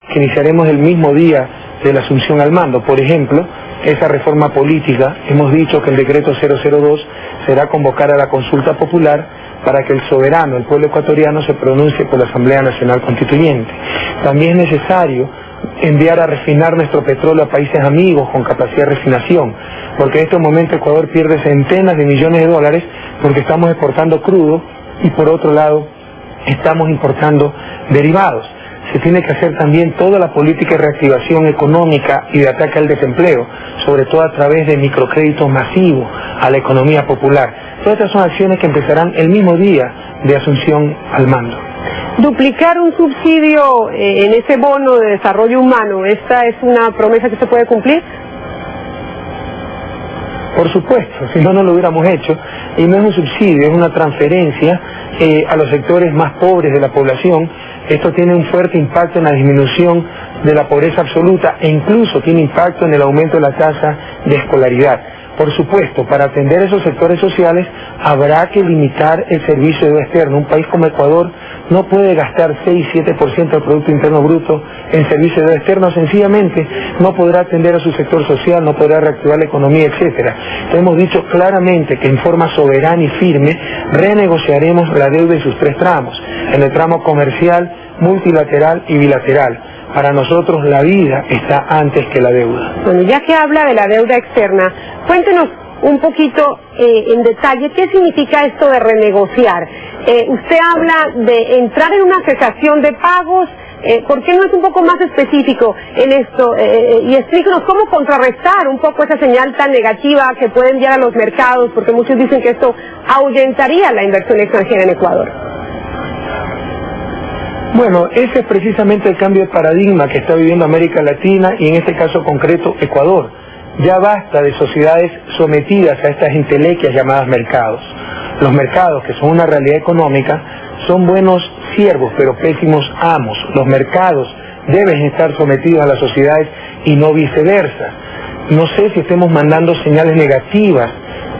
que iniciaremos el mismo día de la asunción al mando. Por ejemplo, esa reforma política, hemos dicho que el decreto 002 será convocar a la consulta popular para que el soberano, el pueblo ecuatoriano, se pronuncie por la Asamblea Nacional Constituyente. También es necesario enviar a refinar nuestro petróleo a países amigos con capacidad de refinación, porque en este momento Ecuador pierde centenas de millones de dólares porque estamos exportando crudo y por otro lado estamos importando derivados. Se tiene que hacer también toda la política de reactivación económica y de ataque al desempleo, sobre todo a través de microcréditos masivos a la economía popular. Todas estas son acciones que empezarán el mismo día de asunción al mando. Duplicar un subsidio en ese bono de desarrollo humano, ¿esta es una promesa que se puede cumplir? Por supuesto, si no, no lo hubiéramos hecho. Y no es un subsidio, es una transferencia a los sectores más pobres de la población. Esto tiene un fuerte impacto en la disminución de la pobreza absoluta e incluso tiene impacto en el aumento de la tasa de escolaridad. Por supuesto, para atender esos sectores sociales habrá que limitar el servicio de deuda externa. Un país como Ecuador no puede gastar 6-7% del Producto Interno Bruto en servicio de deuda externa, sencillamente no podrá atender a su sector social, no podrá reactivar la economía, etcétera. Hemos dicho claramente que en forma soberana y firme renegociaremos la deuda en sus tres tramos, en el tramo comercial, multilateral y bilateral. Para nosotros la vida está antes que la deuda. Bueno, ya que habla de la deuda externa, cuéntenos un poquito en detalle qué significa esto de renegociar. Usted habla de entrar en una cesación de pagos. ¿Por qué no es un poco más específico en esto? Y explíquenos cómo contrarrestar un poco esa señal tan negativa que puede enviar a los mercados, porque muchos dicen que esto ahuyentaría la inversión extranjera en Ecuador. Bueno, ese es precisamente el cambio de paradigma que está viviendo América Latina y en este caso concreto Ecuador. Ya basta de sociedades sometidas a estas entelequias llamadas mercados. Los mercados, que son una realidad económica, son buenos siervos pero pésimos amos. Los mercados deben estar sometidos a las sociedades y no viceversa. No sé si estemos mandando señales negativas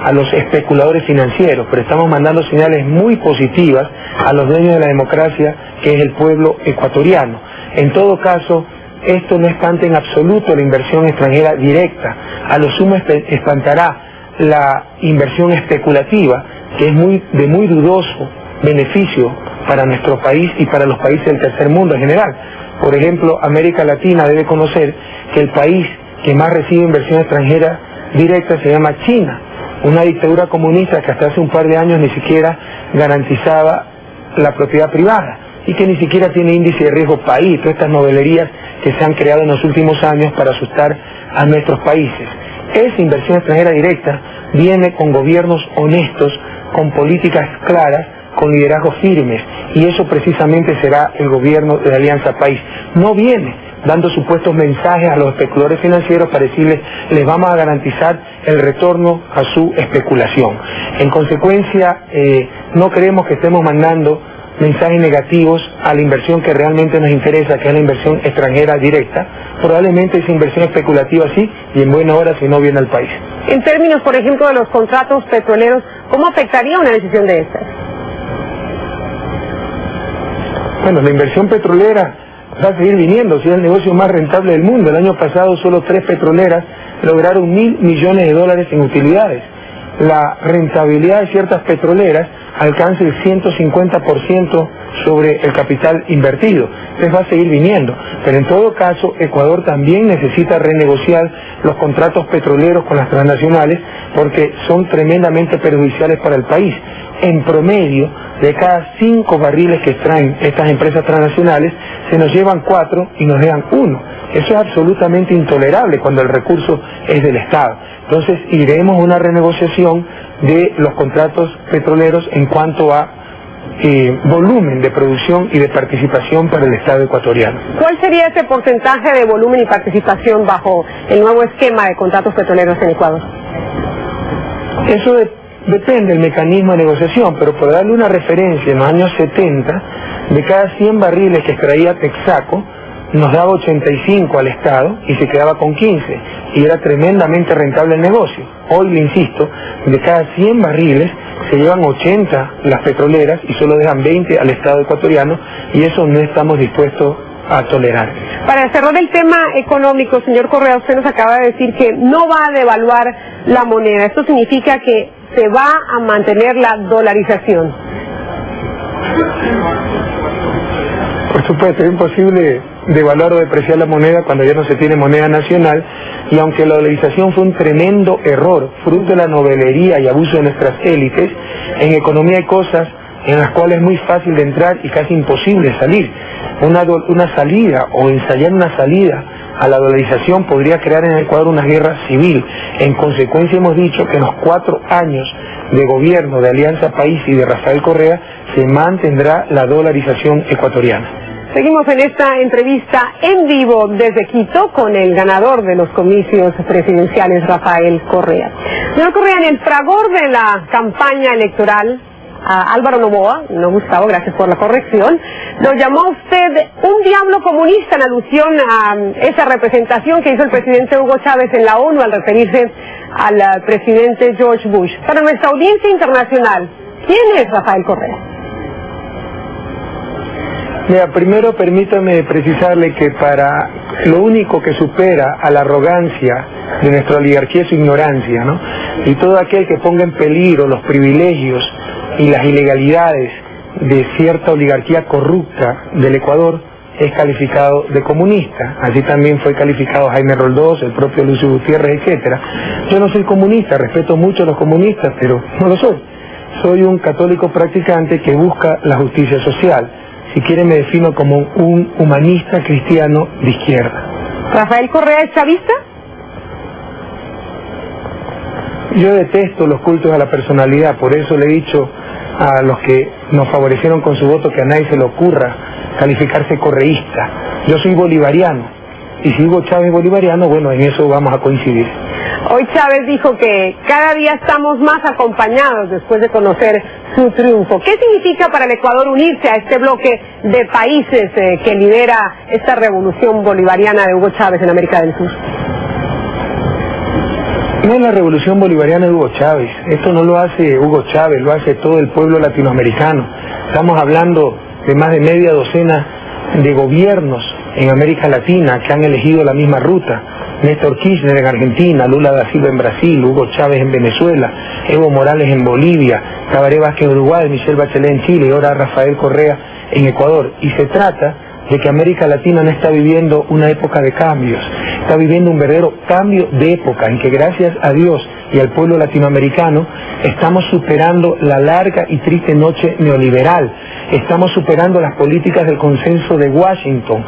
a los especuladores financieros, pero estamos mandando señales muy positivas a los dueños de la democracia, que es el pueblo ecuatoriano. En todo caso, esto no espanta en absoluto la inversión extranjera directa, a lo sumo espantará la inversión especulativa, que es de muy dudoso beneficio para nuestro país y para los países del tercer mundo en general. Por ejemplo, América Latina debe conocer que el país que más recibe inversión extranjera directa se llama China, una dictadura comunista que hasta hace un par de años ni siquiera garantizaba la propiedad privada y que ni siquiera tiene índice de riesgo país, todas estas novelerías que se han creado en los últimos años para asustar a nuestros países. Esa inversión extranjera directa viene con gobiernos honestos, con políticas claras, con liderazgos firmes, y eso precisamente será el gobierno de Alianza País. No viene dando supuestos mensajes a los especuladores financieros para decirles, les vamos a garantizar el retorno a su especulación. En consecuencia, no creemos que estemos mandando mensajes negativos a la inversión que realmente nos interesa, que es la inversión extranjera directa. Probablemente esa inversión especulativa sí, y en buena hora si no viene al país. En términos, por ejemplo, de los contratos petroleros, ¿cómo afectaría una decisión de estas? Bueno, la inversión petrolera va a seguir viniendo, si es el negocio más rentable del mundo. El año pasado solo 3 petroleras lograron $1.000 millones en utilidades. La rentabilidad de ciertas petroleras alcanza el 150% sobre el capital invertido. Entonces va a seguir viniendo. Pero en todo caso, Ecuador también necesita renegociar los contratos petroleros con las transnacionales porque son tremendamente perjudiciales para el país. En promedio, de cada 5 barriles que extraen estas empresas transnacionales, se nos llevan 4 y nos dejan 1. Eso es absolutamente intolerable cuando el recurso es del Estado. Entonces iremos a una renegociación de los contratos petroleros en cuanto a volumen de producción y de participación para el Estado ecuatoriano. ¿Cuál sería ese porcentaje de volumen y participación bajo el nuevo esquema de contratos petroleros en Ecuador? Eso depende del mecanismo de negociación, pero por darle una referencia, en los años 70, de cada 100 barriles que extraía Texaco, nos daba 85 al Estado y se quedaba con 15, y era tremendamente rentable el negocio. Hoy, le insisto, de cada 100 barriles se llevan 80 las petroleras y solo dejan 20 al Estado ecuatoriano, y eso no estamos dispuestos a tolerar. Para cerrar el tema económico, señor Correa, usted nos acaba de decir que no va a devaluar la moneda. Esto significa que se va a mantener la dolarización. Por supuesto, es imposible devaluar o depreciar la moneda cuando ya no se tiene moneda nacional, y aunque la dolarización fue un tremendo error, fruto de la novelería y abuso de nuestras élites, en economía hay cosas en las cuales es muy fácil de entrar y casi imposible salir. Una salida o ensayar una salida a la dolarización podría crear en Ecuador una guerra civil. En consecuencia hemos dicho que en los 4 años de gobierno de Alianza País y de Rafael Correa se mantendrá la dolarización ecuatoriana. Seguimos en esta entrevista en vivo desde Quito con el ganador de los comicios presidenciales, Rafael Correa. Señor Correa, en el fragor de la campaña electoral, a Álvaro Noboa, no Gustavo, gracias por la corrección, lo llamó usted un diablo comunista en alusión a esa representación que hizo el presidente Hugo Chávez en la ONU al referirse al presidente George Bush. Para nuestra audiencia internacional, ¿quién es Rafael Correa? Mira, primero permítame precisarle que para lo único que supera a la arrogancia de nuestra oligarquía es su ignorancia, ¿no? Y todo aquel que ponga en peligro los privilegios y las ilegalidades de cierta oligarquía corrupta del Ecuador es calificado de comunista. Así también fue calificado Jaime Roldós, el propio Lucio Gutiérrez, etcétera. Yo no soy comunista, respeto mucho a los comunistas, pero no lo soy. Soy un católico practicante que busca la justicia social. Si quiere me defino como un humanista cristiano de izquierda. ¿Rafael Correa es chavista? Yo detesto los cultos a la personalidad, por eso le he dicho a los que nos favorecieron con su voto que a nadie se le ocurra calificarse correísta. Yo soy bolivariano, y si Hugo Chávez es bolivariano, bueno, en eso vamos a coincidir. Hoy Chávez dijo que cada día estamos más acompañados después de conocer su triunfo. ¿Qué significa para el Ecuador unirse a este bloque de países que lidera esta revolución bolivariana de Hugo Chávez en América del Sur? No es la revolución bolivariana de Hugo Chávez, esto no lo hace Hugo Chávez, lo hace todo el pueblo latinoamericano. Estamos hablando de más de media docena de gobiernos en América Latina que han elegido la misma ruta. Néstor Kirchner en Argentina, Lula da Silva en Brasil, Hugo Chávez en Venezuela, Evo Morales en Bolivia, Tabaré Vázquez en Uruguay, Michelle Bachelet en Chile y ahora Rafael Correa en Ecuador. Y se trata de que América Latina no está viviendo una época de cambios, está viviendo un verdadero cambio de época en que gracias a Dios y al pueblo latinoamericano estamos superando la larga y triste noche neoliberal, estamos superando las políticas del consenso de Washington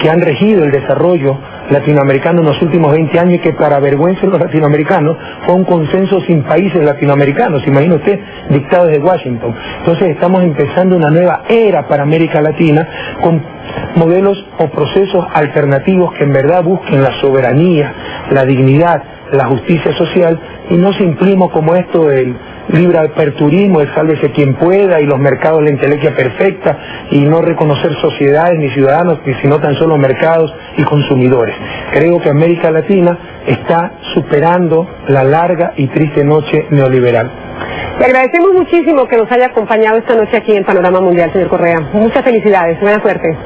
que han regido el desarrollo latinoamericano en los últimos 20 años y que para vergüenza de los latinoamericanos fue un consenso sin países latinoamericanos, imagina usted, dictado desde Washington. Entonces estamos empezando una nueva era para América Latina con modelos o procesos alternativos que en verdad busquen la soberanía, la dignidad, la justicia social y no simplismo como esto del libre aperturismo, el sálvese quien pueda y los mercados la entelequia perfecta y no reconocer sociedades ni ciudadanos, sino tan solo mercados y consumidores. Creo que América Latina está superando la larga y triste noche neoliberal. Le agradecemos muchísimo que nos haya acompañado esta noche aquí en Panorama Mundial, señor Correa. Muchas felicidades, buena suerte.